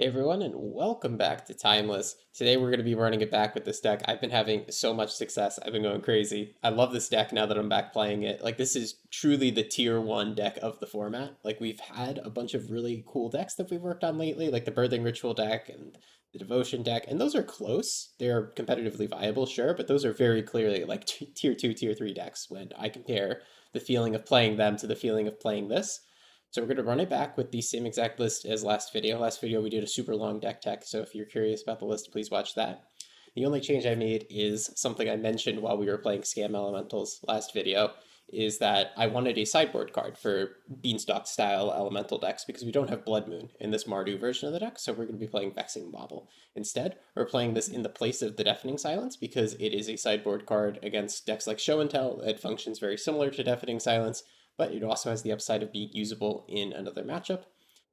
Hey everyone, and welcome back to Timeless. Today we're going to be running it back with this deck. I've been having so much success. I've been going crazy. I love this deck now that I'm back playing it. Like, this is truly the tier 1 deck of the format. Like, we've had a bunch of really cool decks that we've worked on lately, like the Birthing Ritual deck and the Devotion deck, and those are close. They're competitively viable, sure, but those are very clearly like tier 2, tier 3 decks when I compare the feeling of playing them to the feeling of playing this. So we're going to run it back with the same exact list as last video. Last video we did a super long deck tech, so if you're curious about the list, please watch that. The only change I made is something I mentioned while we were playing Scam Elementals last video, is that I wanted a sideboard card for Beanstalk style elemental decks because we don't have Blood Moon in this Mardu version of the deck, so we're going to be playing Vexing Bauble. Instead, we're playing this in the place of the Deafening Silence because it is a sideboard card against decks like Show and Tell. It functions very similar to Deafening Silence, but it also has the upside of being usable in another matchup.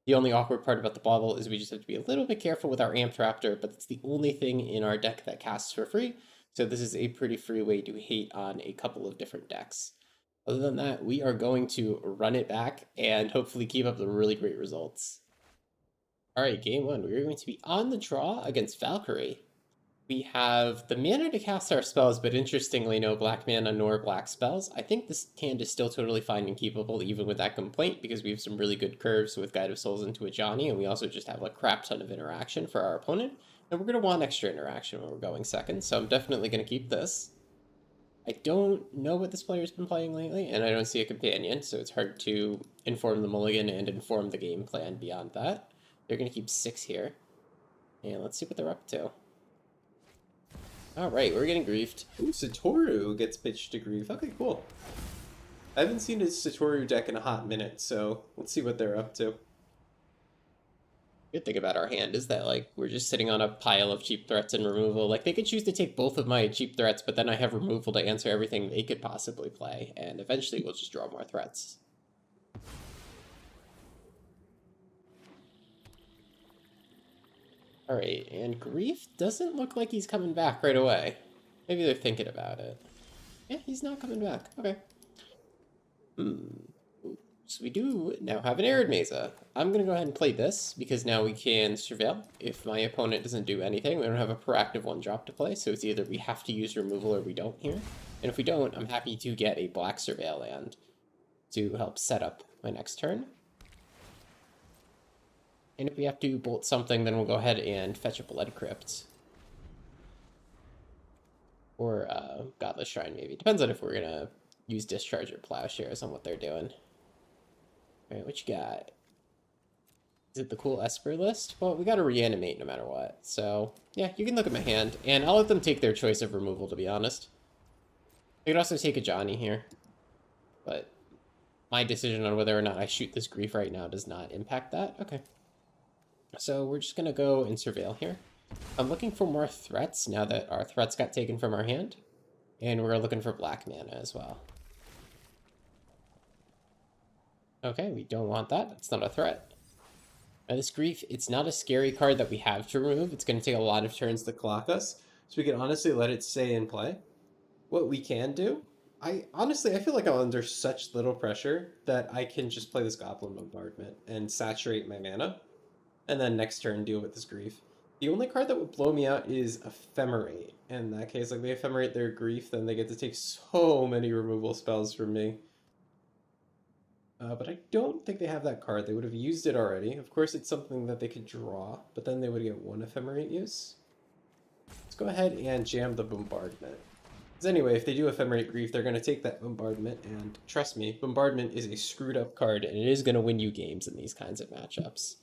The only awkward part about the bauble is we just have to be a little bit careful with our Amped Raptor, but it's the only thing in our deck that casts for free, so this is a pretty free way to hate on a couple of different decks. Other than that, we are going to run it back and hopefully keep up the really great results. Alright, game 1, we're going to be on the draw against Valkyrie. We have the mana to cast our spells, but interestingly, no black mana nor black spells. I think this hand is still totally fine and keepable, even with that complaint, because we have some really good curves with Guide of Souls into a Johnny, and we also just have a crap ton of interaction for our opponent. And we're going to want extra interaction when we're going second, so I'm definitely going to keep this. I don't know what this player's been playing lately, and I don't see a companion, so it's hard to inform the mulligan and inform the game plan beyond that. They're going to keep 6 here, and let's see what they're up to. Alright, we're getting griefed. Ooh, Satoru gets pitched to grief. Okay, cool. I haven't seen his Satoru deck in a hot minute, so let's see what they're up to. Good thing about our hand is that, like, we're just sitting on a pile of cheap threats and removal. Like, they could choose to take both of my cheap threats, but then I have removal to answer everything they could possibly play, and eventually we'll just draw more threats. Alright, and Grief doesn't look like he's coming back right away. Maybe they're thinking about it. Yeah, he's not coming back. Okay. So we do now have an Arid Mesa. I'm going to go ahead and play this, because now we can Surveil. If my opponent doesn't do anything, we don't have a proactive 1-drop to play, so it's either we have to use removal or we don't here. And if we don't, I'm happy to get a black Surveil land to help set up my next turn. And if we have to bolt something, then we'll go ahead and fetch a Blood Crypt. Or Godless Shrine, maybe. Depends on if we're going to use Discharge or Plowshares on what they're doing. Alright, what you got? Is it the cool Esper list? Well, we got to reanimate no matter what. So, yeah, you can look at my hand. And I'll let them take their choice of removal, to be honest. I could also take a Johnny here. But my decision on whether or not I shoot this grief right now does not impact that. Okay. So we're just going to go and Surveil here. I'm looking for more threats now that our threats got taken from our hand. And we're looking for black mana as well. Okay, we don't want that. That's not a threat. Now this Grief, it's not a scary card that we have to remove. It's going to take a lot of turns to clock us. So we can honestly let it stay in play. What we can do, I feel like I'm under such little pressure that I can just play this Goblin Bombardment and saturate my mana. And then next turn deal with this Grief. The only card that would blow me out is Ephemerate. In that case, like, they Ephemerate their Grief, then they get to take so many removal spells from me. But I don't think they have that card. They would have used it already. Of course, it's something that they could draw, but then they would get 1 Ephemerate use. Let's go ahead and jam the Bombardment. Because anyway, if they do Ephemerate Grief, they're going to take that Bombardment, and trust me, Bombardment is a screwed up card, and it is going to win you games in these kinds of matchups.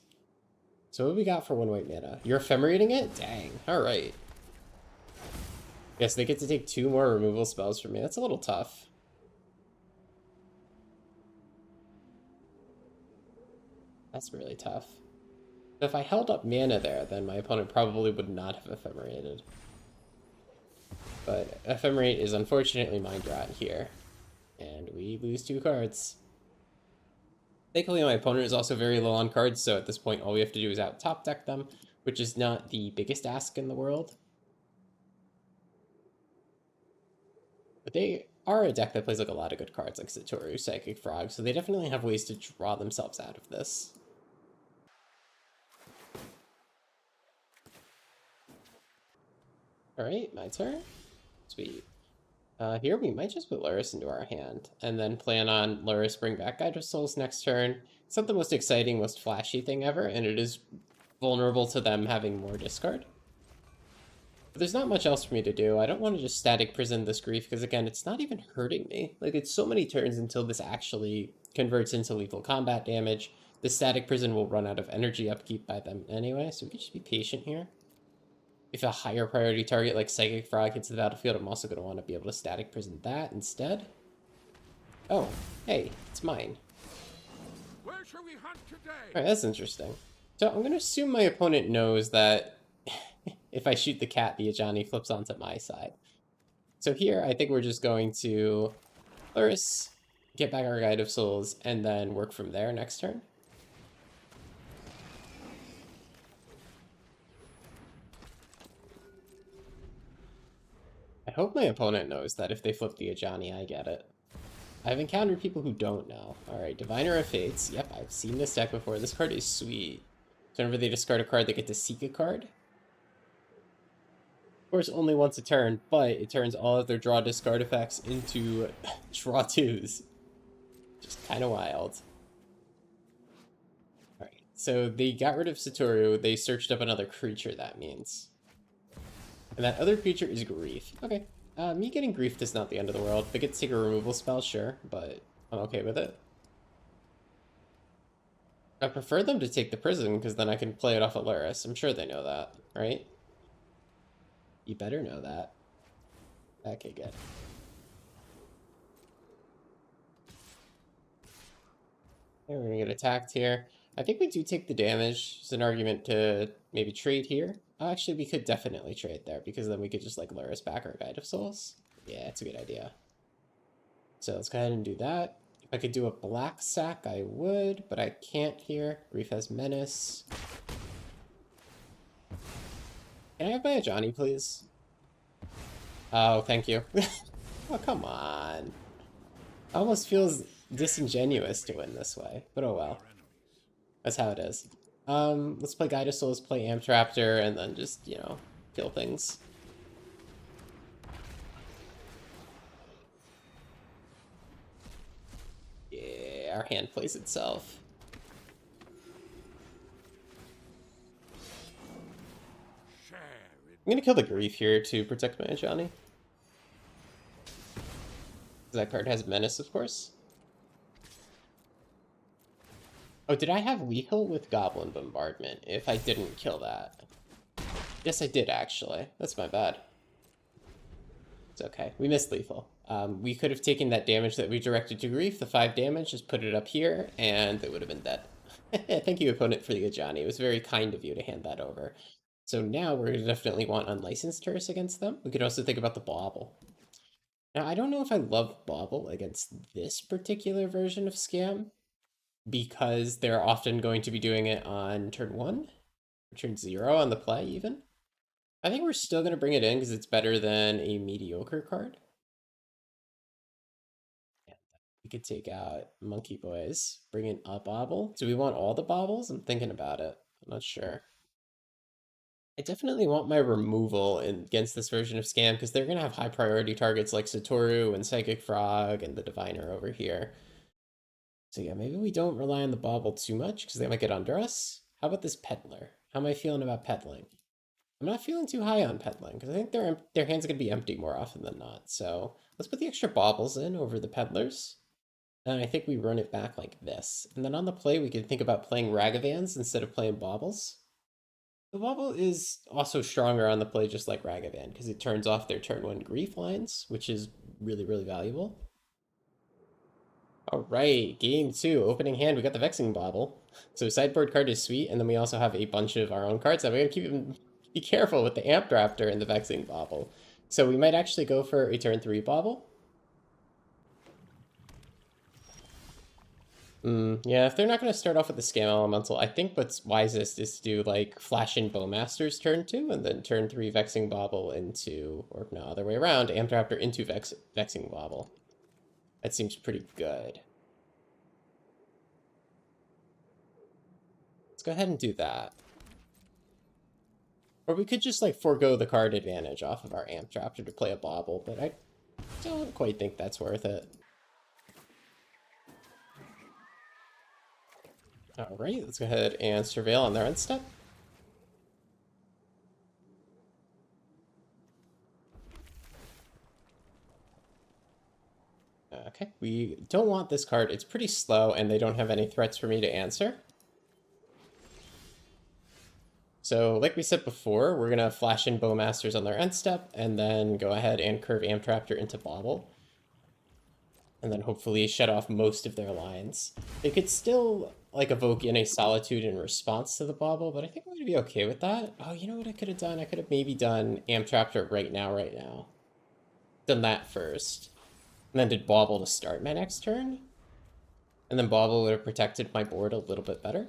So what we got for 1 white mana? You're Ephemerating it? Dang. Alright. Yes, they get to take 2 more removal spells from me. That's a little tough. That's really tough. If I held up mana there, then my opponent probably would not have Ephemerated. But Ephemerate is unfortunately Mind Rot here. And we lose 2 cards. Thankfully, my opponent is also very low on cards, so at this point all we have to do is out top deck them, which is not the biggest ask in the world. But they are a deck that plays like a lot of good cards, like Satoru, Psychic Frog, so they definitely have ways to draw themselves out of this. Alright, my turn. Sweet. Here we might just put Luris into our hand, and then plan on Luris bring back Guide of Souls next turn. It's not the most exciting, most flashy thing ever, and it is vulnerable to them having more discard. But there's not much else for me to do. I don't want to just static prison this grief, because again, it's not even hurting me. Like, it's so many turns until this actually converts into lethal combat damage. The static prison will run out of energy upkeep by them anyway, so we can just be patient here. If a higher priority target like Psychic Frog hits the battlefield, I'm also going to want to be able to static prison that instead. Oh, hey, it's mine. Where shall we hunt today? Alright, that's interesting. So I'm going to assume my opponent knows that if I shoot the cat, the Ajani flips onto my side. So here, I think we're just going to Luris, get back our Guide of Souls, and then work from there next turn. I hope my opponent knows that if they flip the Ajani, I get it. I've encountered people who don't know. Alright, Diviner of Fates. Yep, I've seen this deck before. This card is sweet. So whenever they discard a card, they get to seek a card. Of course, only once a turn, but it turns all of their draw discard effects into draw twos. Just kind of wild. Alright, so they got rid of Satoru. They searched up another creature, that means. And that other creature is Grief. Okay. Me getting Grief is not the end of the world. If I get to take a removal spell, sure, but I'm okay with it. I prefer them to take the prison, because then I can play it off of Luris. I'm sure they know that, right? You better know that. Okay, good. Okay, we're gonna get attacked here. I think we do take the damage. It's an argument to maybe trade here. Actually, we could definitely trade there, because then we could just, like, Luris back our Guide of Souls. Yeah, it's a good idea. So let's go ahead and do that. If I could do a black sack, I would, but I can't here. Grief has Menace. Can I have my Ajani, please? Oh, thank you. Oh, come on. Almost feels disingenuous to win this way, but oh well. That's how it is. Let's play Guide of Souls, play Amped Raptor, and then just, you know, kill things. Yeah, our hand plays itself. I'm gonna kill the Grief here to protect my Ajani. That card has Menace, of course. Oh, did I have lethal with Goblin Bombardment if I didn't kill that? Yes, I did, actually. That's my bad. It's okay. We missed lethal. We could have taken that damage that we directed to Grief, the 5 damage, just put it up here, and it would have been dead. Thank you, opponent, for the Ajani. It was very kind of you to hand that over. So now we're going to definitely want Unlicensed Terrace against them. We could also think about the Bauble. Now, I don't know if I love Bauble against this particular version of Scam, because they're often going to be doing it on turn 1, or turn 0 on the play, even. I think we're still going to bring it in, because it's better than a mediocre card. We could take out Monkey Boys, bring in a Bauble. Do we want all the Baubles? I'm thinking about it. I'm not sure. I definitely want my removal against this version of Scam, because they're going to have high priority targets like Satoru and Psychic Frog and the Diviner over here. So yeah, maybe we don't rely on the Bauble too much, because they might get under us. How about this Peddler? How am I feeling about Peddling? I'm not feeling too high on Peddling, because I think their hands are going to be empty more often than not. So let's put the extra Baubles in over the Peddlers. And I think we run it back like this. And then on the play, we can think about playing Ragavans instead of playing Baubles. The Bauble is also stronger on the play, just like Ragavan, because it turns off their turn 1 Grief lines, which is really, really valuable. All right, game 2, opening hand, we got the Vexing Bauble. So sideboard card is sweet, and then we also have a bunch of our own cards. Now we gotta be careful with the Amped Raptor and the Vexing Bauble. So we might actually go for a turn 3 Bauble. Yeah, if they're not going to start off with the Scam Elemental, I think what's wisest is to do, like, Flash in Bowmaster's turn 2, and then turn 3 Vexing Bauble into, or no, other way around, Amped Raptor into Vexing Bauble. That seems pretty good. Let's go ahead and do that. Or we could just like forego the card advantage off of our Amp Traptor to play a Bauble, but I don't quite think that's worth it. Alright, let's go ahead and Surveil on their end step. Okay, we don't want this card. It's pretty slow, and they don't have any threats for me to answer. So, like we said before, we're going to flash in Bowmasters on their end step, and then go ahead and curve Amp Traptor into Bauble. And then hopefully shut off most of their lines. They could still, like, evoke in a Solitude in response to the Bauble, but I think I'm going to be okay with that. Oh, you know what I could have done? I could have maybe done Amp Traptor right now. Done that first. And then did Bauble to start my next turn. And then Bauble would have protected my board a little bit better.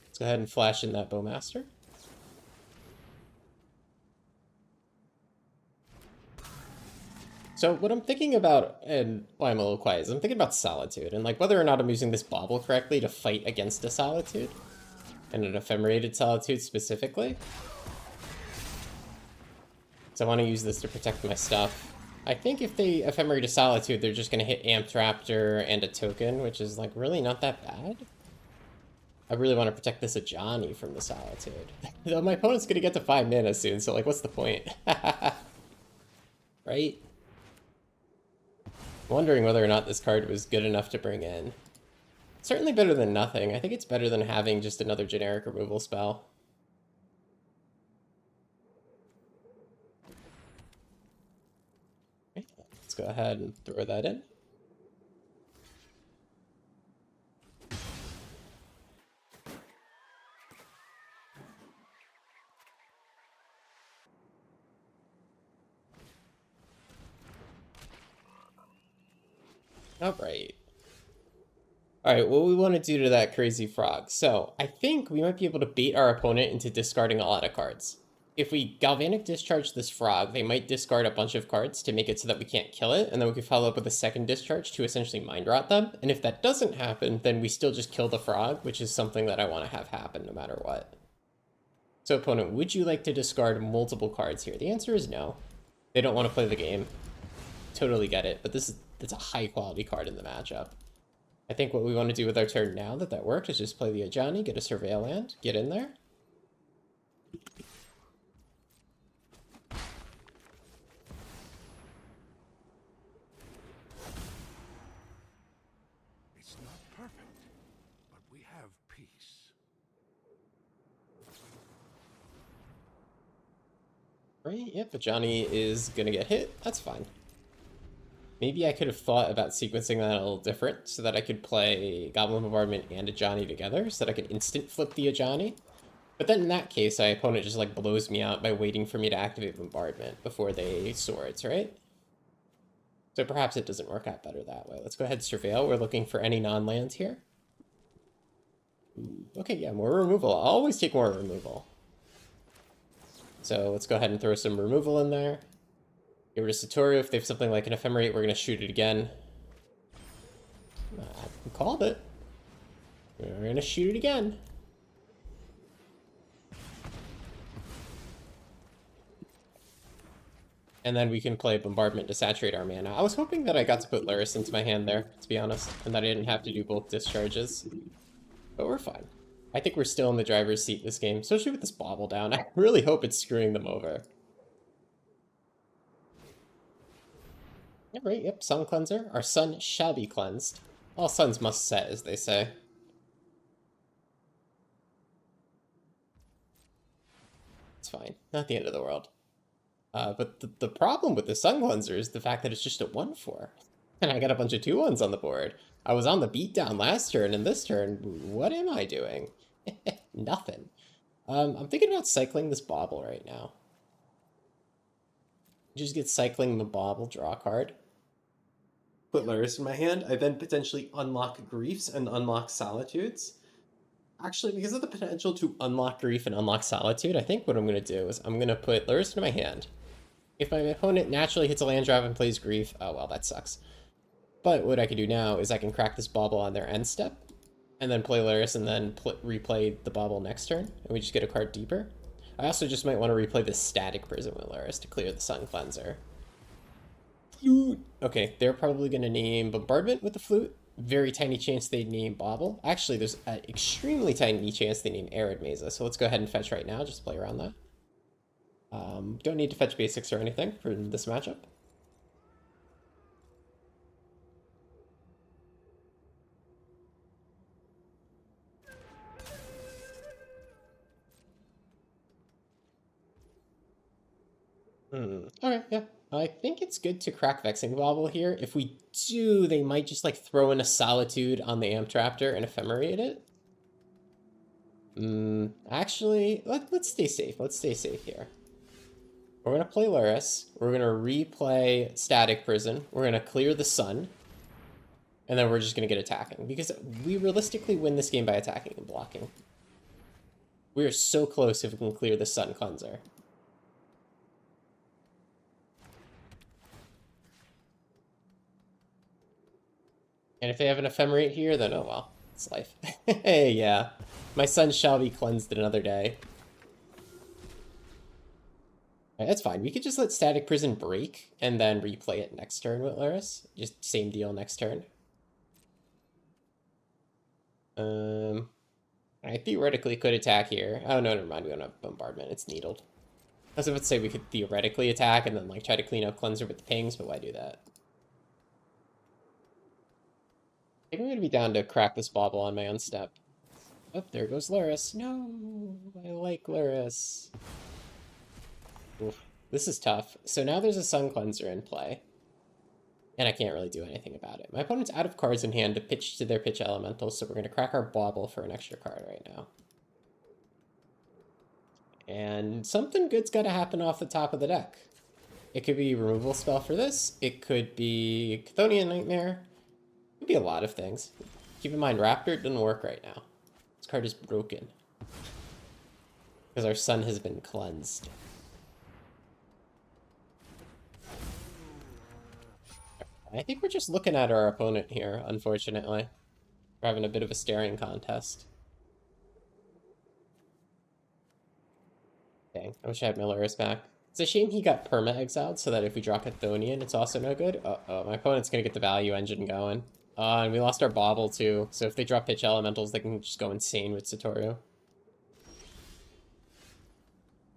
Let's go ahead and flash in that Bowmaster. So what I'm thinking about, and why I'm a little quiet, is I'm thinking about Solitude, and like whether or not I'm using this Bauble correctly to fight against a Solitude, and an Ephemerated Solitude specifically. So I want to use this to protect my stuff. I think if they Ephemerate a Solitude, they're just going to hit Amp Traptor and a token, which is like really not that bad. I really want to protect this Ajani from the Solitude. Though my opponent's going to get to 5 mana soon, so like what's the point? Right? Wondering whether or not this card was good enough to bring in. Certainly better than nothing. I think it's better than having just another generic removal spell. Okay, let's go ahead and throw that in. Alright. Alright, what we want to do to that crazy frog. So, I think we might be able to bait our opponent into discarding a lot of cards. If we Galvanic Discharge this frog, they might discard a bunch of cards to make it so that we can't kill it, and then we can follow up with a second discharge to essentially Mind Rot them. And if that doesn't happen, then we still just kill the frog, which is something that I want to have happen no matter what. So opponent, would you like to discard multiple cards here? The answer is no. They don't want to play the game. Totally get it, but it's a high quality card in the matchup. I think what we want to do with our turn now that worked is just play the Ajani, get a Surveil land, get in there. It's not perfect, but we have peace. Right, yep, Ajani is gonna get hit. That's fine. Maybe I could have thought about sequencing that a little different so that I could play Goblin Bombardment and Ajani together so that I could instant flip the Ajani. But then in that case, my opponent just like blows me out by waiting for me to activate Bombardment before they Swords, right? So perhaps it doesn't work out better that way. Let's go ahead and Surveil. We're looking for any non-lands here. Okay, yeah, more removal. I'll always take more removal. So let's go ahead and throw some removal in there. Get rid of Satoru. If they have something like an Ephemerate, we're going to shoot it again. I called it. We're going to shoot it again. And then we can play Bombardment to saturate our mana. I was hoping that I got to put Luris into my hand there, to be honest, and that I didn't have to do both discharges. But we're fine. I think we're still in the driver's seat this game, especially with this Bauble down. I really hope it's screwing them over. Alright, yep, Sun Cleanser. Our sun shall be cleansed. All suns must set, as they say. It's fine. Not the end of the world. But the problem with the Sun Cleanser is the fact that it's just a 1/4. And I got a bunch of 2/1s on the board. I was on the beatdown last turn, and this turn, what am I doing? Nothing. I'm thinking about cycling this Bauble right now. Just get cycling the Bauble, draw a card. Put Luris in my hand. I then potentially unlock Griefs and unlock Solitudes. Actually, because of the potential to unlock Grief and unlock Solitude, I think what I'm going to do is I'm going to put Luris in my hand. If my opponent naturally hits a land drop and plays Grief, oh well, that sucks. But what I can do now is I can crack this bauble on their end step, and then play Laris, and then replay the bauble next turn, and we just get a card deeper. I also just might want to replay the Static Prison with Laris to clear the Sun Cleanser. Flute! Okay, they're probably going to name Bombardment with the Flute. Very tiny chance they'd name Bauble. Actually, there's an extremely tiny chance they name Arid Mesa, so let's go ahead and fetch right now, just play around that. Don't need to fetch basics or anything for this matchup. Okay, yeah. I think it's good to crack Vexing Bauble here. If we do, they might just like throw in a Solitude on the Amp Raptor and Ephemerate it. Actually, let's stay safe. Let's stay safe here. We're going to play Laris. We're going to replay Static Prison. We're going to clear the Sun. And then we're just going to get attacking. Because we realistically win this game by attacking and blocking. We are so close if we can clear the Sun Cleanser. And if they have an Ephemerate here, then oh well, it's life. Hey, yeah. My sun shall be cleansed in another day. Right, that's fine. We could just let Static Prison break and then replay it next turn with Laris. Just same deal next turn. I theoretically could attack here. Oh, no, never mind. We don't have Bombardment. It's needled. I was about to say we could theoretically attack and then like try to clean up Cleanser with the pings, but why do that? I think I'm going to be down to crack this bauble on my own step. Oh, there goes Laris. No, I like Laris. Oof, this is tough. So now there's a Sun Cleanser in play. And I can't really do anything about it. My opponent's out of cards in hand to pitch to their pitch elementals, so we're going to crack our bauble for an extra card right now. And something good's got to happen off the top of the deck. It could be removal spell for this. It could be Chthonian Nightmare. It could be a lot of things. Keep in mind, Raptor doesn't work right now. This card is broken. Because our sun has been cleansed. I think we're just looking at our opponent here, unfortunately. We're having a bit of a staring contest. Dang, I wish I had Laris back. It's a shame he got perma-exiled, so that if we draw Chthonian, it's also no good. Uh-oh, my opponent's gonna get the value engine going. And we lost our bauble, too, so if they drop pitch elementals, they can just go insane with Satoru.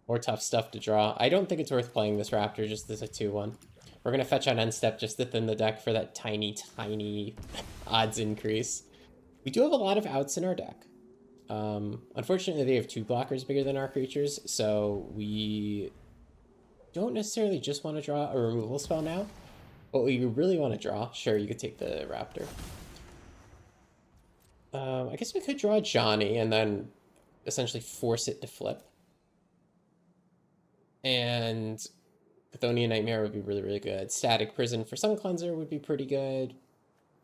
More tough stuff to draw. I don't think it's worth playing this Raptor just as a 2-1. We're going to fetch on end step just to thin the deck for that tiny, tiny odds increase. We do have a lot of outs in our deck. Unfortunately, they have 2 blockers bigger than our creatures, so we don't necessarily just want to draw a removal spell now. What we really want to draw, sure, you could take the Raptor. I guess we could draw Johnny and then essentially force it to flip. And Chthonian Nightmare would be really, really good. Static Prison for Sun Cleanser would be pretty good.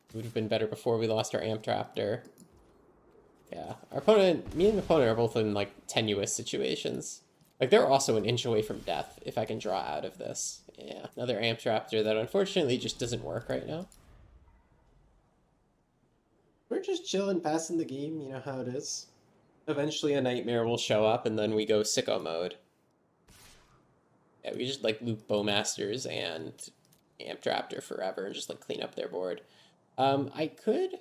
It would have been better before we lost our Amp Raptor. Yeah, our opponent, me and my opponent are both in, like, tenuous situations. Like, they're also an inch away from death if I can draw out of this. Yeah, another Amp Raptor that unfortunately just doesn't work right now. We're just chilling, passing the game, you know how it is. Eventually a Nightmare will show up and then we go sicko mode. Yeah, we just like loop Bowmasters and Amp Raptor forever and just like clean up their board. I could...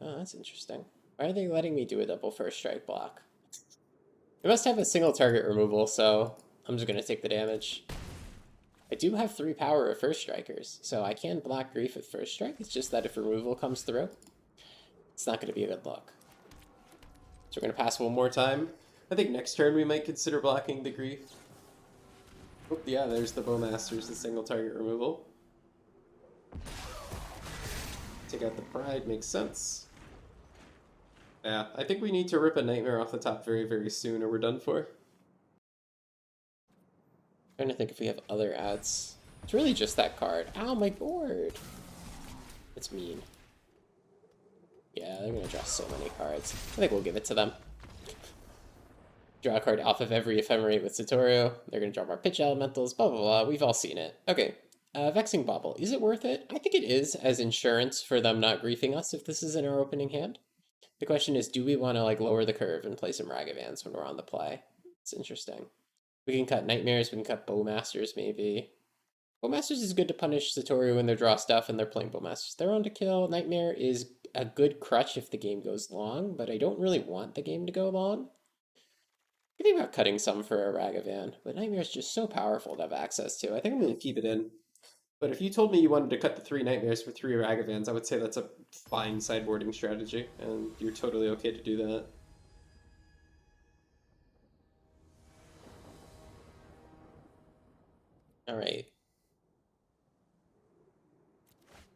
Oh, that's interesting. Why are they letting me do a double first strike block? They must have a single target removal, so I'm just going to take the damage. I do have 3 power of first strikers, so I can block Grief with first strike. It's just that if removal comes through, it's not going to be a good look. So we're going to pass one more time. I think next turn we might consider blocking the Grief. Oh, yeah, there's the Bowmasters, the single target removal. Take out the Pride, makes sense. Yeah, I think we need to rip a Nightmare off the top very, very soon or we're done for. Trying to think if we have other ads. It's really just that card. Ow, my board! It's mean. Yeah, they're gonna draw so many cards. I think we'll give it to them. Draw a card off of every Ephemerate with Satoru. They're going to draw more pitch elementals, blah, blah, blah. We've all seen it. Okay. Vexing Bauble. Is it worth it? I think it is as insurance for them not griefing us if this is in our opening hand. The question is, do we want to like lower the curve and play some Ragavans when we're on the play? It's interesting. We can cut Nightmares, we can cut Bowmasters maybe. Bowmasters is good to punish Satoru when they draw stuff and they're playing Bowmasters. They're on to kill. Nightmare is a good crutch if the game goes long, but I don't really want the game to go long. I think about cutting some for a Ragavan, but Nightmare is just so powerful to have access to. I think I'm going to keep it in. But if you told me you wanted to cut the 3 Nightmares for 3 Ragavans, I would say that's a fine sideboarding strategy, and you're totally okay to do that. Alright.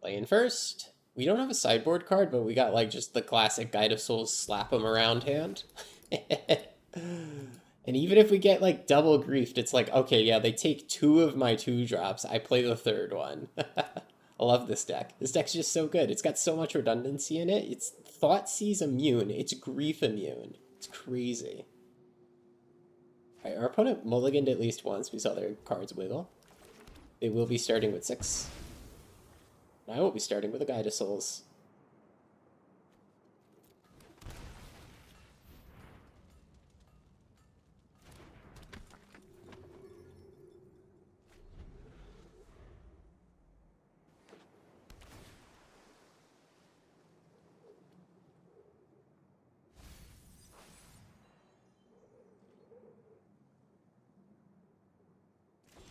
Playing first. We don't have a sideboard card, but we got like just the classic Guide of Souls slap 'em around hand. And even if we get like double griefed, it's like, okay, yeah, they take 2 of my 2-drops. I play the 3rd one. I love this deck. This deck's just so good. It's got so much redundancy in it. It's Thoughtseize immune. It's grief immune. It's crazy. Alright, our opponent mulliganed at least once. We saw their cards wiggle. They will be starting with 6. I will be starting with a Guide of Souls.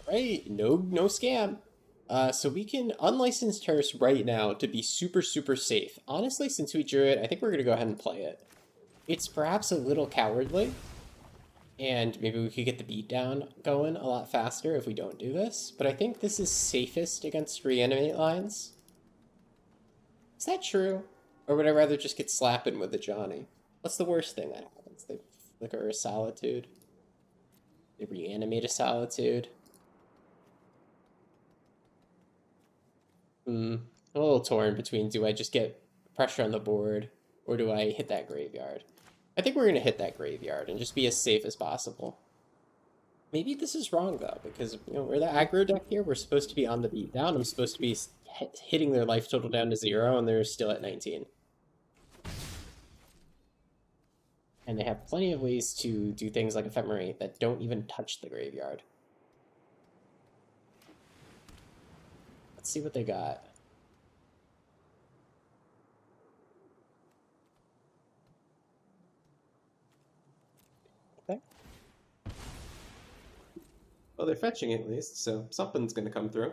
Right, no scam. So we can unlicense Terrace right now to be super, super safe. Honestly, since we drew it, I think we're going to go ahead and play it. It's perhaps a little cowardly, and maybe we could get the beatdown going a lot faster if we don't do this, but I think this is safest against reanimate lines. Is that true? Or would I rather just get slapping with the Johnny? What's the worst thing that happens? They flicker a Solitude. They reanimate a Solitude. I'm a little torn between, do I just get pressure on the board or do I hit that graveyard? I think we're going to hit that graveyard and just be as safe as possible. Maybe this is wrong though, because we're the aggro deck here. We're supposed to be on the beat down. I'm supposed to be hitting their life total down to 0 and they're still at 19. And they have plenty of ways to do things like Ephemerate that don't even touch the graveyard. Let's see what they got. Okay. Well, they're fetching at least, so something's going to come through.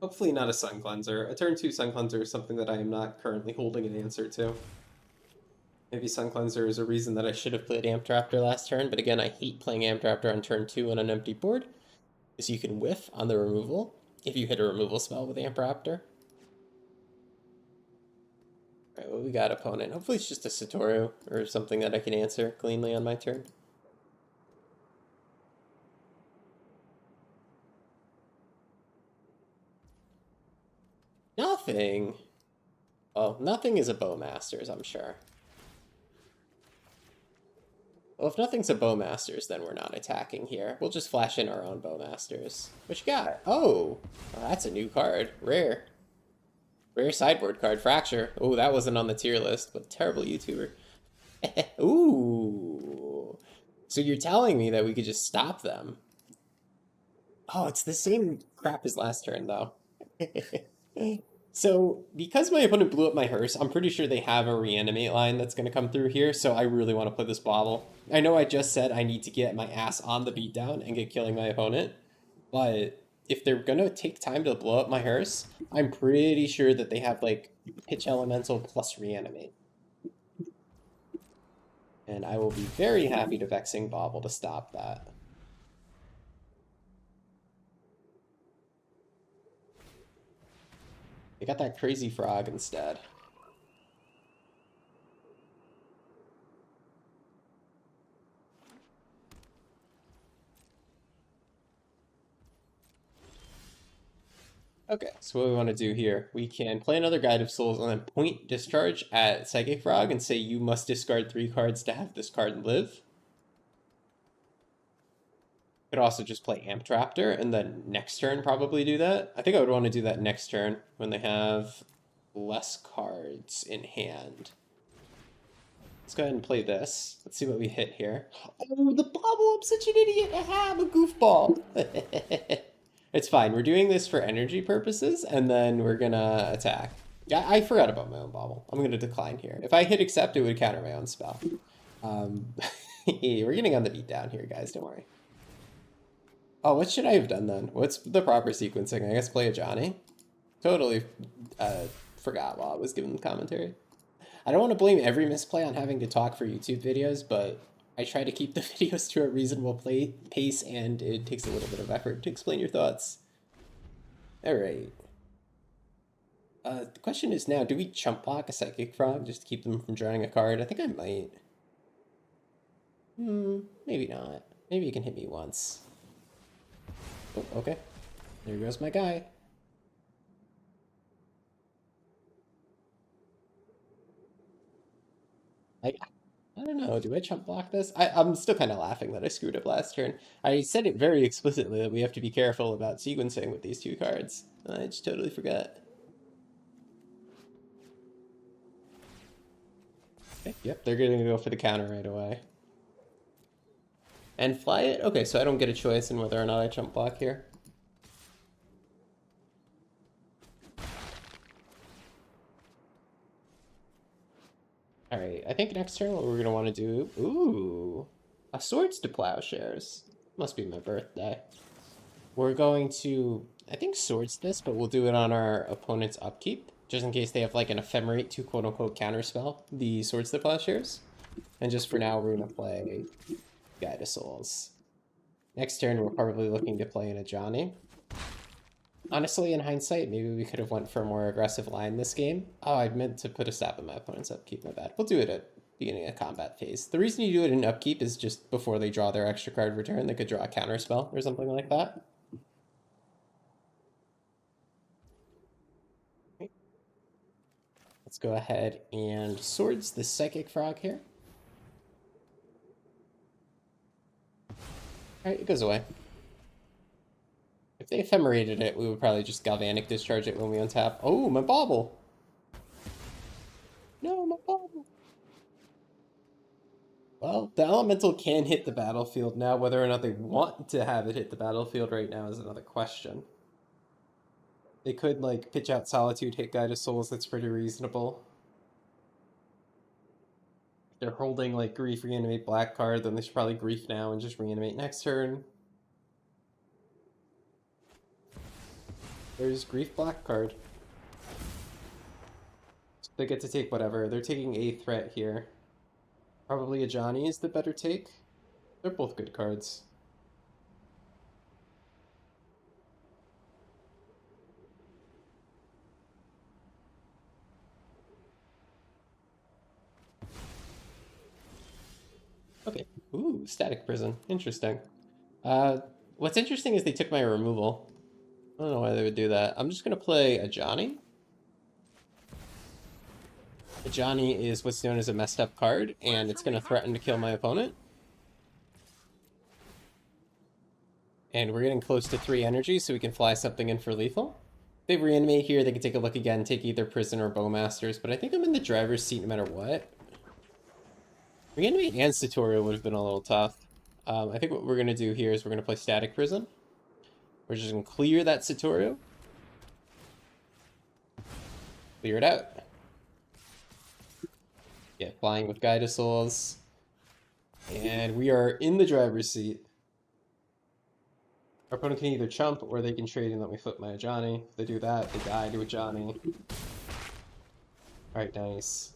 Hopefully not a Sun Cleanser. A turn 2 Sun Cleanser is something that I am not currently holding an answer to. Maybe Sun Cleanser is a reason that I should have played Amped Raptor last turn, but again, I hate playing Amped Raptor on turn 2 on an empty board, because you can whiff on the removal if you hit a removal spell with Amped Raptor. Alright, what we got, opponent? Hopefully it's just a Satoru or something that I can answer cleanly on my turn. Nothing. Well, nothing is a Bowmasters, I'm sure. Well, if nothing's a Bowmasters, then we're not attacking here. We'll just flash in our own Bowmasters. What you got? Oh, that's a new card. Rare. Rare sideboard card. Fracture. Oh, that wasn't on the tier list, but terrible YouTuber. Ooh. So you're telling me that we could just stop them? Oh, it's the same crap as last turn, though. So, because my opponent blew up my hearse, I'm pretty sure they have a reanimate line that's going to come through here, so I really want to play this bobble. I know I just said I need to get my ass on the beatdown and get killing my opponent, but if they're going to take time to blow up my hearse, I'm pretty sure that they have, like, pitch elemental plus reanimate. And I will be very happy to Vexing Bobble to stop that. They got that crazy frog instead. Okay, so what we want to do here, we can play another Guide of Souls and then point Discharge at Psychic Frog and say you must discard 3 cards to have this card live. Could also just play Amped Raptor and then next turn probably do that. I think I would want to do that next turn when they have less cards in hand. Let's go ahead and play this. Let's see what we hit here. Oh, the bobble! I'm such an idiot! I'm a goofball! It's fine. We're doing this for energy purposes, and then we're gonna attack. Yeah, I forgot about my own bobble. I'm gonna decline here. If I hit accept, it would counter my own spell. We're getting on the beat down here, guys. Don't worry. Oh, what should I have done then? What's the proper sequencing? I guess play a Johnny. Totally forgot while I was giving the commentary. I don't want to blame every misplay on having to talk for YouTube videos, but I try to keep the videos to a reasonable pace, and it takes a little bit of effort to explain your thoughts. All right. The question is now, do we chump block a Psychic Frog just to keep them from drawing a card? I think I might. Maybe not. Maybe you can hit me once. Oh, okay. There goes my guy. I don't know. Do I chump block this? I'm still kind of laughing that I screwed up last turn. I said it very explicitly that we have to be careful about sequencing with these 2 cards. I just totally forgot. Okay, yep, they're going to go for the counter right away. And fly it? Okay, so I don't get a choice in whether or not I chump block here. Alright, I think next turn what we're going to want to do... Ooh, a Swords to Plowshares. Must be my birthday. We're going to, I think, Swords this, but we'll do it on our opponent's upkeep, just in case they have like an Ephemerate to quote-unquote counterspell the Swords to Plowshares. And just for now, we're going to play Guide of Souls. Next turn, we're probably looking to play in a Johnny. Honestly, in hindsight, maybe we could have went for a more aggressive line this game. Oh, I meant to put a stab in my opponent's upkeep, my bad. We'll do it at beginning of combat phase. The reason you do it in upkeep is just before they draw their extra card return, they could draw a counterspell or something like that. Okay. Let's go ahead and Swords the Psychic Frog here. Alright, it goes away. If they ephemerated it, we would probably just Galvanic Discharge it when we untap. Oh, my bauble! No, my bauble! Well, the Elemental can hit the battlefield now. Whether or not they want to have it hit the battlefield right now is another question. They could, like, pitch out Solitude, hit Guide of Souls. That's pretty reasonable. If they're holding, like, Grief, Reanimate, Black card, then they should probably Grief now and just Reanimate next turn. There's Grief Black card. They get to take whatever. They're taking a threat here. Probably a Johnny is the better take. They're both good cards. Okay. Ooh, Static Prison. Interesting. What's interesting is they took my removal. I don't know why they would do that. I'm just going to play a Johnny. A Johnny is what's known as a messed up card, and it's going to threaten to kill my opponent. And we're getting close to 3 energy, so we can fly something in for lethal. If they reanimate here, they can take a look again, take either Prison or Bowmasters, but I think I'm in the driver's seat no matter what. Reanimate and Tutorial would have been a little tough. I think what we're going to do here is we're going to play Static Prison. We're just going to clear that Tutorial. Clear it out. Yeah, flying with Guide of Souls. And we are in the driver's seat. Our opponent can either chump or they can trade and let me flip my Johnny. If they do that, they die to a Johnny. Alright, nice.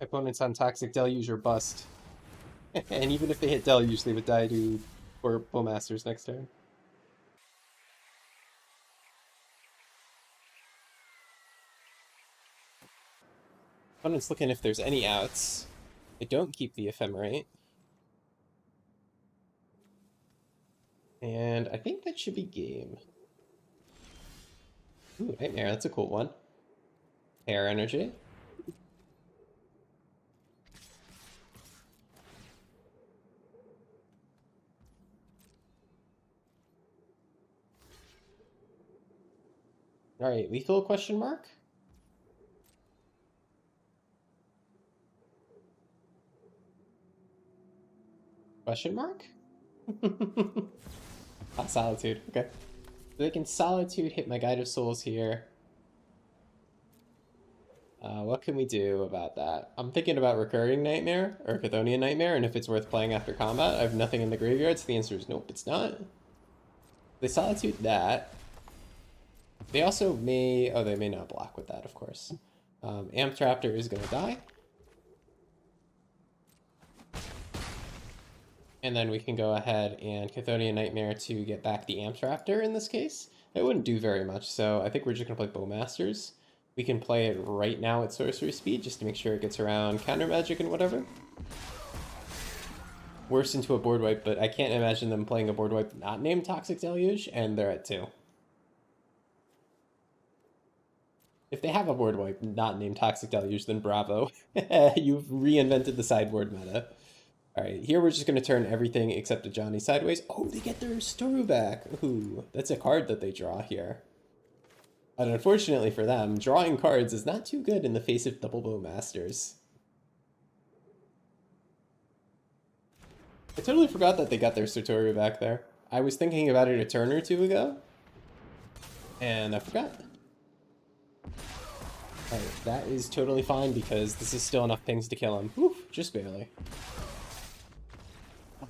My opponent's on Toxic Deluge or Bust. And even if they hit Deluge, they would die to or Bowmasters next turn. Opponent's looking if there's any outs. They don't keep the Ephemerate. And I think that should be game. Ooh, Nightmare, that's a cool one. Air energy. Alright, lethal question mark? Question mark? Ah, Solitude, okay. So they can Solitude hit my Guide of Souls here. What can we do about that? I'm thinking about Recurring Nightmare, or Chthonian Nightmare, and if it's worth playing after combat. I have nothing in the graveyard, so the answer is nope, it's not. They Solitude that. They also may... Oh, they may not block with that, of course. Amptraptor is going to die. And then we can go ahead and Chthonian Nightmare to get back the Amptraptor in this case. It wouldn't do very much, so I think we're just going to play Bowmasters. We can play it right now at sorcery speed just to make sure it gets around counter magic and whatever. Worse into a board wipe, but I can't imagine them playing a board wipe not named Toxic Deluge, and they're at 2. If they have a board wipe not named Toxic Deluge, then bravo. You've reinvented the sideboard meta. Alright, here we're just going to turn everything except a Johnny sideways. Oh, they get their Storu back. Ooh, that's a card that they draw here. But unfortunately for them, drawing cards is not too good in the face of double Bowmasters. I totally forgot that they got their Sotoru back there. I was thinking about it a turn or two ago, and I forgot. Alright, that is totally fine because this is still enough pings to kill him. Whew, just barely.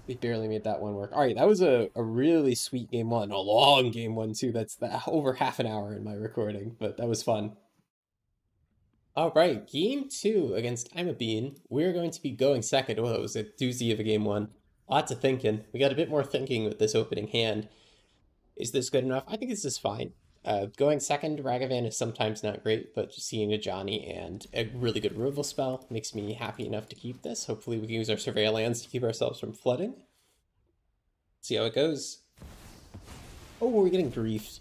We barely made that one work. Alright, that was a really sweet game one. A long game one, too. That's over half an hour in my recording, but that was fun. Alright, game 2 against I'm a Bean. We're going to be going second. Oh, it was a doozy of a game 1. Lots of thinking. We got a bit more thinking with this opening hand. Is this good enough? I think this is fine. Going second, Ragavan is sometimes not great, but just seeing a Johnny and a really good removal spell makes me happy enough to keep this. Hopefully we can use our Surveillance to keep ourselves from flooding. See how it goes. Oh, we're getting griefed.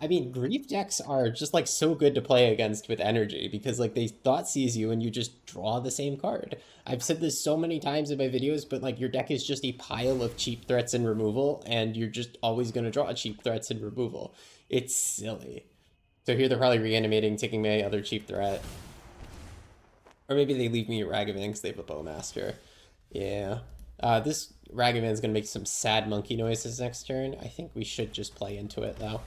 I mean, grief decks are just like so good to play against with energy because like they thought seize you and you just draw the same card. I've said this so many times in my videos, but like your deck is just a pile of cheap threats and removal, and you're just always going to draw cheap threats and removal. It's silly. So here they're probably reanimating, taking my other cheap threat. Or maybe they leave me a Ragavan because they have a Bowmaster. Yeah. This Ragavan's going to make some sad monkey noises next turn. I think we should just play into it though.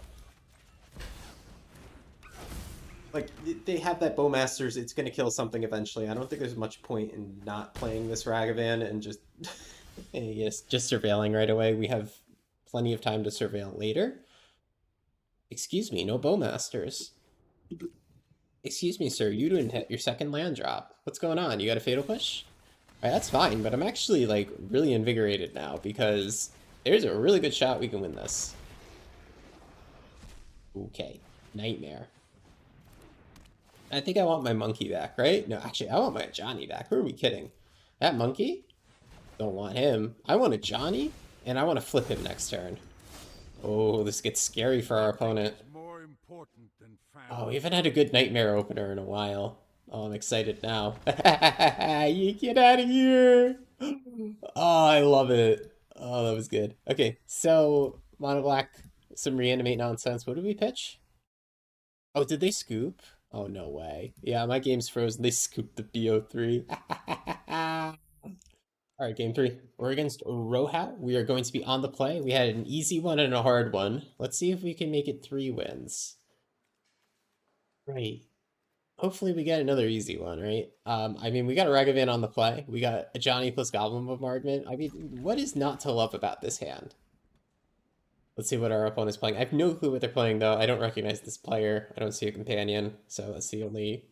Like, they have that Bowmasters, it's going to kill something eventually. I don't think there's much point in not playing this Ragavan and just, yes, just surveilling right away. We have plenty of time to surveil later. Excuse me, no Bowmasters. Excuse me, sir, you didn't hit your second land drop. What's going on? You got a Fatal Push? Alright, that's fine, but I'm actually, like, really invigorated now because there's a really good shot we can win this. Okay, Nightmare. I think I want my monkey back, right? No, actually, I want my Johnny back. Who are we kidding? That monkey? Don't want him. I want a Johnny, and I want to flip him next turn. Oh, this gets scary for our opponent. Oh, we haven't had a good Nightmare opener in a while. Oh, I'm excited now. You get out of here! Oh, I love it. Oh, that was good. Okay, so, Mono Black, some reanimate nonsense. What did we pitch? Oh, did they scoop? Oh, no way. Yeah, my game's frozen. They scooped the BO3. Alright, game 3. We're against Rohat. We are going to be on the play. We had an easy one and a hard one. Let's see if we can make it 3 wins. Right. Hopefully we get another easy one, right? I mean, we got a Ragavan on the play. We got a Johnny plus Goblin Bombardment. I mean, what is not to love about this hand? Let's see what our opponent's playing. I have no clue what they're playing, though. I don't recognize this player. I don't see a companion, so that's the only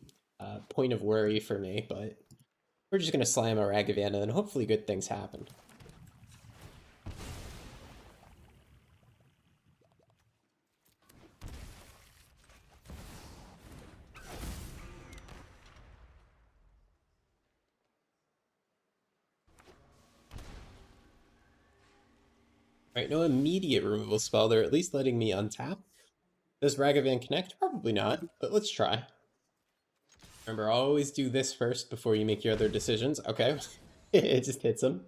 point of worry for me. But we're just going to slam a Ragavan, and hopefully good things happen. Alright, no immediate removal spell. They're at least letting me untap. Does Ragavan connect? Probably not, but let's try. Remember, always do this first before you make your other decisions. Okay. It just hits him.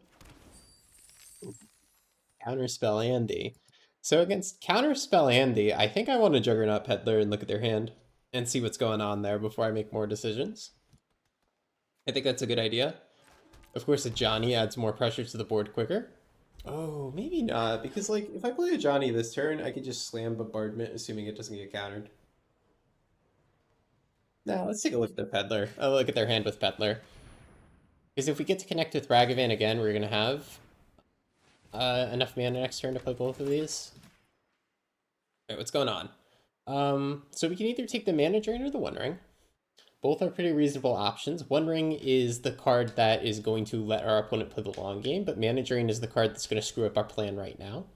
Counterspell Andy. So against Counterspell Andy, I think I want to Juggernaut Peddler and look at their hand and see what's going on there before I make more decisions. I think that's a good idea. Of course, a Johnny adds more pressure to the board quicker. Oh, maybe not, because like if I play a Johnny this turn, I could just slam Bombardment, assuming it doesn't get countered. Now, let's take a look at their Peddler. I'll look at their hand with Peddler. Because if we get to connect with Ragavan again, we're going to have enough mana next turn to play both of these. Alright, what's going on? So we can either take the Mana Drain or the One Ring. Both are pretty reasonable options. One Ring is the card that is going to let our opponent play the long game, but Mana Drain is the card that's going to screw up our plan right now.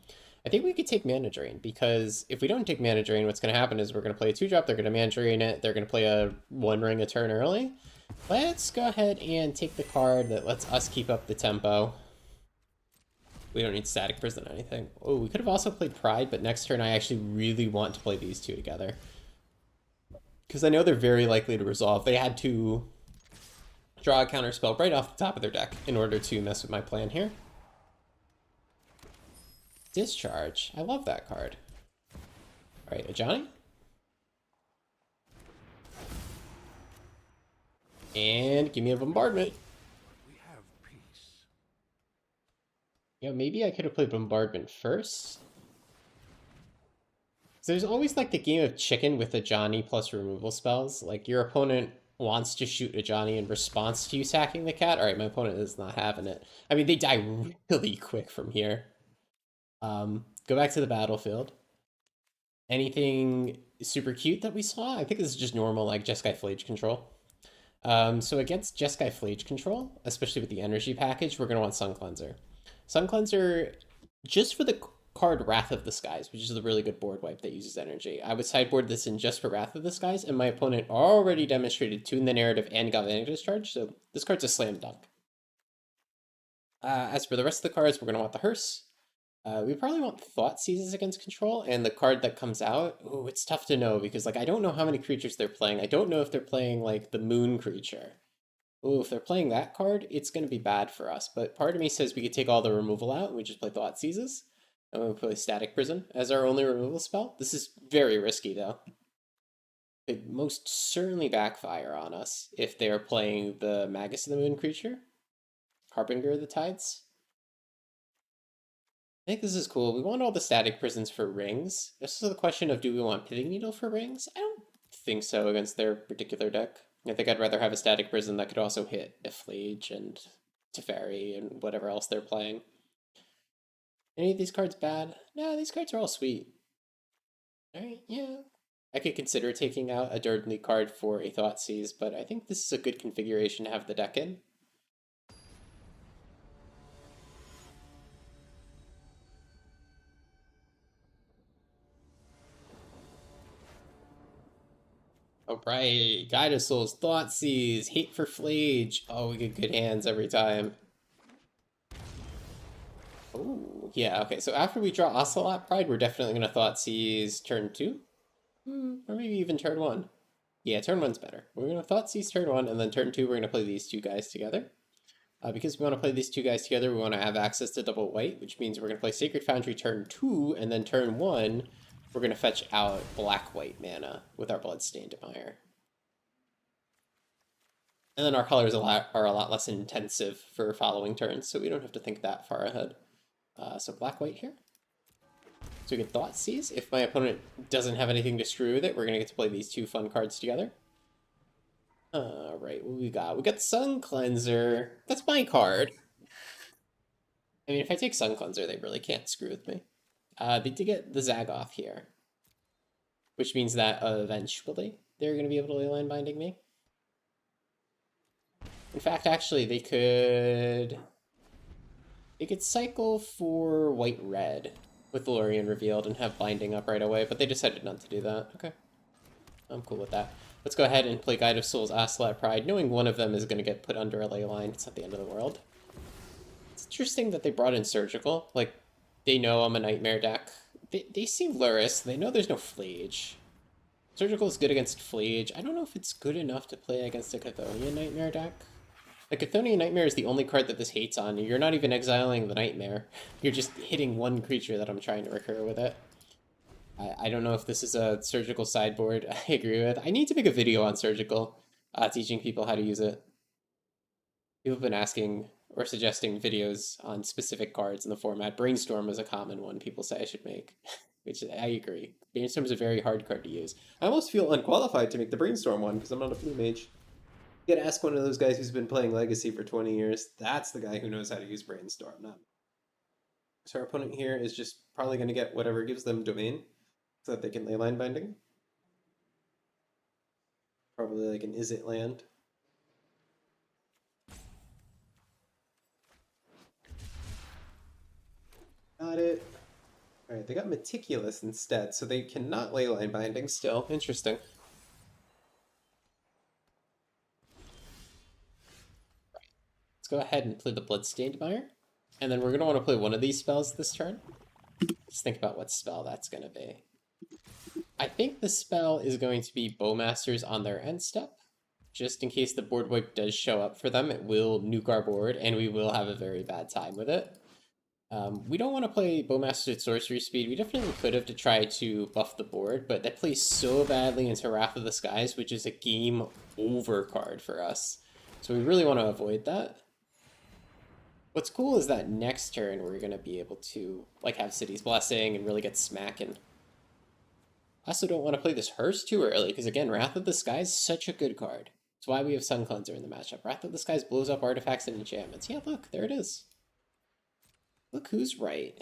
I think we could take Mana Drain, because if we don't take Mana Drain, what's going to happen is we're going to play a 2-drop, they're going to Mana Drain it, they're going to play a One Ring a turn early. Let's go ahead and take the card that lets us keep up the tempo. We don't need Static Prison or anything. Oh, we could have also played Pride, but next turn I actually really want to play these two together. Because I know they're very likely to resolve. They had to draw a counter spell right off the top of their deck in order to mess with my plan here. Discharge. I love that card. Alright, a Johnny? And give me a Bombardment. We have peace. Yeah, maybe I could have played Bombardment first. So there's always like the game of chicken with a Johnny plus removal spells. Like your opponent wants to shoot a Johnny in response to you sacking the cat. Alright, my opponent is not having it. I mean, they die really quick from here. Go back to the battlefield. Anything super cute that we saw? I think this is just normal, like Jeskai Flage control. So against Jeskai Flage control, especially with the energy package, we're going to want Sun Cleanser. Sun Cleanser, just for the card Wrath of the Skies, which is a really good board wipe that uses energy. I would sideboard this in just for Wrath of the Skies, and my opponent already demonstrated Tune the Narrative and Galvanic Discharge, so this card's a slam dunk. As for the rest of the cards, we're going to want the Hearse. We probably want Thought Seizes against control, and the card that comes out, ooh, it's tough to know, because like I don't know how many creatures they're playing. I don't know if they're playing like the Moon creature. Ooh, if they're playing that card, it's going to be bad for us. But part of me says we could take all the removal out, and we just play Thought Seizes. And we play Static Prison as our only removal spell. This is very risky, though. It most certainly backfire on us if they are playing the Magus of the Moon creature. Harbinger of the Tides. I think this is cool. We want all the Static Prisons for rings. This is the question of, do we want Pitting Needle for rings? I don't think so against their particular deck. I think I'd rather have a Static Prison that could also hit Iflage and Teferi and whatever else they're playing. Any of these cards bad? No, these cards are all sweet. Alright, yeah. I could consider taking out a Dirtly card for a Thoughtseize, but I think this is a good configuration to have the deck in. Alright, Guide of Souls, Thoughtseize, Hate for Flage. Oh, we get good hands every time. Oh, yeah, okay, so after we draw Ocelot Pride, we're definitely going to Thoughtseize turn 2. Or maybe even turn 1. Yeah, turn 1's better. We're going to Thoughtseize turn 1, and then turn 2 we're going to play these two guys together. Because we want to play these two guys together, we want to have access to double white, which means we're going to play Sacred Foundry turn 2, and then turn 1, we're going to fetch out black-white mana with our Bloodstained Mire. And then our colors are a lot less intensive for following turns, so we don't have to think that far ahead. So black-white here. So we can Thoughtseize. If my opponent doesn't have anything to screw with it, we're going to get to play these two fun cards together. Alright, what we got? We got Sun Cleanser. That's my card. I mean, if I take Sun Cleanser, they really can't screw with me. They did get the Zagoth here, which means that eventually they're going to be able to Leyline Binding me. In fact, actually, they could cycle for white-red with Lorien revealed and have Binding up right away, but they decided not to do that. Okay, I'm cool with that. Let's go ahead and play Guide of Souls, Ocelot Pride, knowing one of them is going to get put under a Leyline. It's not the end of the world. It's interesting that they brought in Surgical. Like, they know I'm a Nightmare deck. They see Luris. They know there's no Flage. Surgical is good against Flage. I don't know if it's good enough to play against a Chthonian Nightmare deck. The Chthonian Nightmare is the only card that this hates on. You're not even exiling the Nightmare. You're just hitting one creature that I'm trying to recur with it. I don't know if this is a Surgical sideboard I agree with. I need to make a video on Surgical, teaching people how to use it. People have been asking or suggesting videos on specific cards in the format. Brainstorm is a common one people say I should make, which I agree. Brainstorm is a very hard card to use. I almost feel unqualified to make the Brainstorm one because I'm not a blue mage. You gotta ask one of those guys who's been playing Legacy for 20 years. That's the guy who knows how to use Brainstorm, not me. So our opponent here is just probably going to get whatever gives them domain so that they can leyline binding. Probably like an Is It land. Got it. Alright, they got Meticulous instead, so they cannot leyline binding still. Interesting. Let's go ahead and play the Bloodstained Mire. And then we're going to want to play one of these spells this turn. Let's think about what spell that's going to be. I think the spell is going to be Bowmasters on their end step. Just in case the board wipe does show up for them, it will nuke our board, and we will have a very bad time with it. We don't want to play Bowmaster at sorcery speed. We definitely could have to try to buff the board, but that plays so badly into Wrath of the Skies, which is a game over card for us. So we really want to avoid that. What's cool is that next turn we're going to be able to like have City's Blessing and really get smacking. I also don't want to play this Hearse too early, because again, Wrath of the Skies is such a good card. That's why we have Sun Cleanser in the matchup. Wrath of the Skies blows up artifacts and enchantments. Yeah, look, there it is. Look who's right.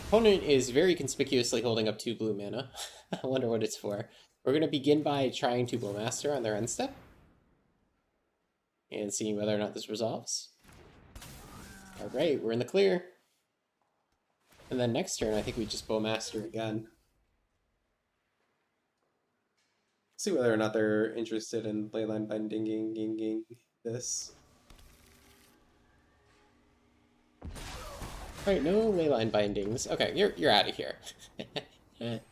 Opponent is very conspicuously holding up 2 blue mana. I wonder what it's for. We're going to begin by trying to Bowmaster on their end step. And seeing whether or not this resolves. Alright, we're in the clear. And then next turn, I think we just Bowmaster again. See whether or not they're interested in leyline binding this. Alright, no leyline bindings. Okay, you're out of here.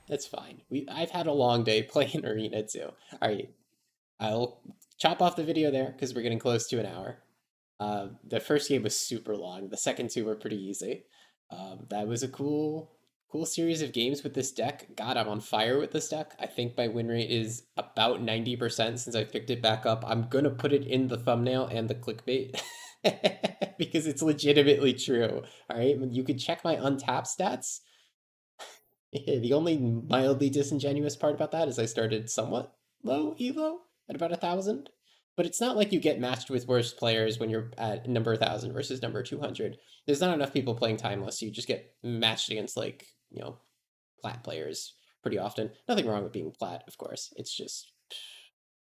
That's fine. I've had a long day playing Arena too. Alright, I'll chop off the video there because we're getting close to an hour. The first game was super long. The second 2 were pretty easy. That was a cool series of games with this deck. God, I'm on fire with this deck. I think my win rate is about 90% since I picked it back up. I'm gonna put it in the thumbnail and the clickbait because it's legitimately true. All right, you can check my untapped stats. The only mildly disingenuous part about that is I started somewhat low elo at about 1,000. But it's not like you get matched with worse players when you're at number 1,000 versus number 200. There's not enough people playing Timeless. You just get matched against, like, you know, plat players pretty often. Nothing wrong with being plat, of course. It's just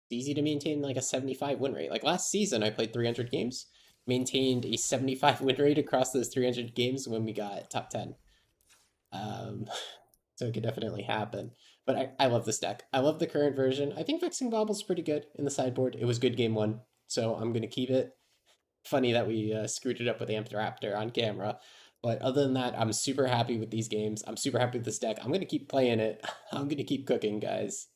easy to maintain, like, a 75 win rate. Like, last season, I played 300 games, maintained a 75 win rate across those 300 games when we got top 10. So it could definitely happen. But I love this deck. I love the current version. I think Vexing Bobble's pretty good in the sideboard. It was good game 1, so I'm going to keep it. Funny that we screwed it up with Amped Raptor on camera. But other than that, I'm super happy with these games. I'm super happy with this deck. I'm going to keep playing it. I'm going to keep cooking, guys.